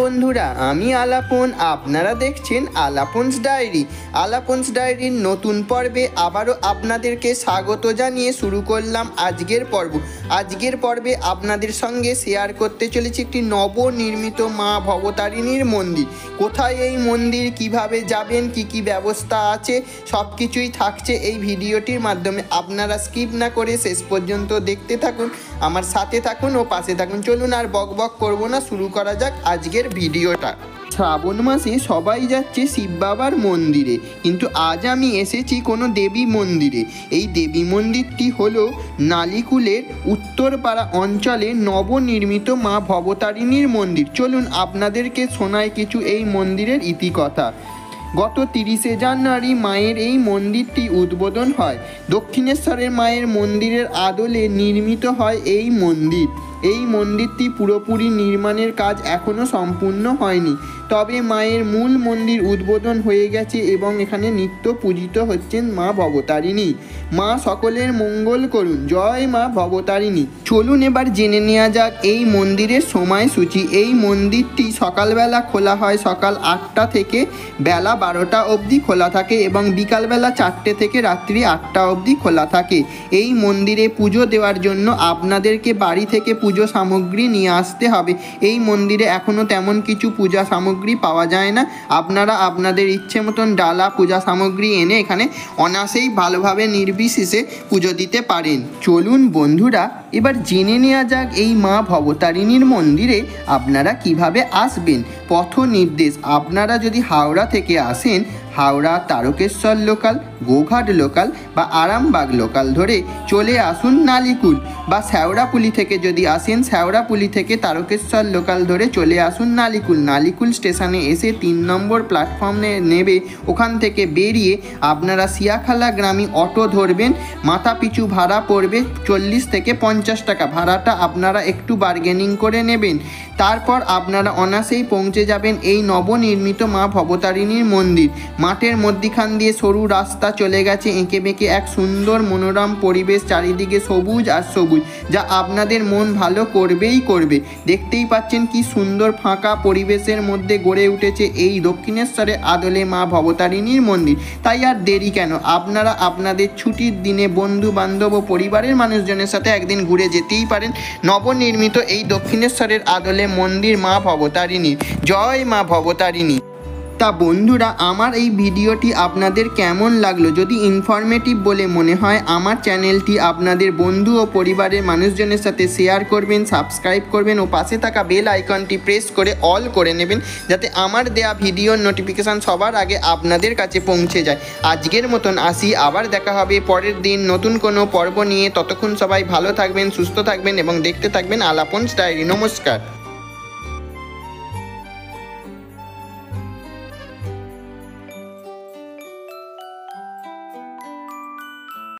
বন্ধুরা, আমি আলাপন। আপনারা দেখছেন আলাপনস ডায়েরি। আলাপনস ডায়েরির নতুন পর্বে আবারও আপনাদেরকে স্বাগত জানিয়ে শুরু করলাম আজকের পর্বে আপনাদের সঙ্গে শেয়ার করতে চলেছি একটি নবনির্মিত মা ভবতারিণীর মন্দির। কোথায় এই মন্দির, কিভাবে যাবেন, কি ব্যবস্থা আছে, সব কিছুই থাকছে এই ভিডিওটির মাধ্যমে। আপনারা স্কিপ না করে শেষ পর্যন্ত দেখতে থাকুন, আমার সাথে থাকুন ও পাশে থাকুন। চলুন আর বকবক করব না, শুরু করা যাক আজকের ভিডিওটা। শ্রাবণ মাসে সবাই যাচ্ছে শিব বাবার মন্দিরে, কিন্তু আজ আমি এসেছি কোনো দেবী মন্দিরে। এই দেবী মন্দিরটি হলো নালিকুলের উত্তরপাড়া অঞ্চলে নবনির্মিত মা ভবতারিণীর মন্দির। চলুন আপনাদেরকে শোনায় কিছু এই মন্দিরের ইতিকথা। গত 30শে জানুয়ারি মায়ের এই মন্দিরটি উদ্বোধন হয়। দক্ষিণেশ্বরের মায়ের মন্দিরের আদলে নির্মিত হয় এই মন্দির। এই মন্দিরটি পুরোপুরি নির্মাণের কাজ এখনও সম্পূর্ণ হয়নি, তবে মায়ের মূল মন্দির উদ্বোধন হয়ে গেছে এবং এখানে নিত্য পূজিত হচ্ছেন মা ভবতারিণী। মা সকলের মঙ্গল করুন, জয় মা ভবতারিণী। চলুন এবার জেনে নেওয়া যাক এই মন্দিরের সময়সূচি। এই মন্দিরটি সকালবেলা খোলা হয়, সকাল 8টা থেকে বেলা 12টা অবধি খোলা থাকে এবং বিকালবেলা 4টে থেকে রাত্রি 8টা অবধি খোলা থাকে। এই মন্দিরে পুজো দেওয়ার জন্য আপনাদেরকে বাড়ি থেকে পুজো সামগ্রী নিয়ে আসতে হবে। এই মন্দিরে এখনও তেমন কিছু পূজা সামগ্রী পাওয়া যায় না। আপনারা আপনাদের ইচ্ছে মতন ডালা পূজা সামগ্রী এনে এখানে অনায়াসেই ভালোভাবে নির্বিশেষে পুজো দিতে পারেন। চলুন বন্ধুরা এবার জেনে নেওয়া যাক এই মা ভবতারিণীর মন্দিরে আপনারা কিভাবে আসবেন। পথ নির্দেশ: আপনারা যদি হাওড়া থেকে আসেন, হাওড়া তারকেশ্বর লোকাল, গোঘাট লোকাল বা আরামবাগ লোকাল ধরে চলে আসুন নালিকুল, বা শেওড়াপুলি থেকে যদি আসেন, শেওড়াপুলি থেকে তারকেশ্বর লোকাল ধরে চলে আসুন নালিকুল। নালিকুল স্টেশনে এসে 3 নম্বর প্ল্যাটফর্মে নেবে। ওখান থেকে বেরিয়ে আপনারা শিয়াখালা গ্রামী অটো ধরবেন। মাথা পিছু ভাড়া পড়বে 40 থেকে 50 টাকা। ভাড়াটা আপনারা একটু বার্গেনিং করে নেবেন। তারপর আপনারা অনায়াসেই পৌঁছে যাবেন এই নবনির্মিত মা ভবতারিণীর মন্দির। মাঠের মধ্যিখান দিয়ে সরু রাস্তা চলে গেছে এঁকে বেঁকে, এক সুন্দর মনোরম পরিবেশ, চারিদিকে সবুজ আর সবুজ, যা আপনাদের মন ভালো করবেই করবে। দেখতেই পাচ্ছেন কি সুন্দর ফাঁকা পরিবেশের মধ্যে গড়ে উঠেছে এই দক্ষিণেশ্বরের আদলে মা ভবতারিণীর মন্দির। তাই আর দেরি কেন, আপনারা আপনাদের ছুটির দিনে বন্ধু বান্ধব ও পরিবারের মানুষজনের সাথে একদিন ঘুরে যেতেই পারেন নবনির্মিত এই দক্ষিণেশ্বরের আদলে মন্দির মা ভবতারিণীর। জয় মা ভবতারিণী। তা বন্ধুরা, আমার এই ভিডিওটি আপনাদের কেমন লাগলো? যদি ইনফরমেটিভ বলে মনে হয় আমার চ্যানেলটি আপনাদের বন্ধু ও পরিবারের মানুষজনের সাথে শেয়ার করবেন, সাবস্ক্রাইব করবেন ও পাশে থাকা বেল আইকনটি প্রেস করে অল করে নেবেন, যাতে আমার দেয়া ভিডিওর নোটিফিকেশান সবার আগে আপনাদের কাছে পৌঁছে যায়। আজকের মতন আসি, আবার দেখা হবে পরের দিন নতুন কোনো পর্ব নিয়ে। ততক্ষণ সবাই ভালো থাকবেন, সুস্থ থাকবেন এবং দেখতে থাকবেন আলাপনস ডায়েরি। নমস্কার।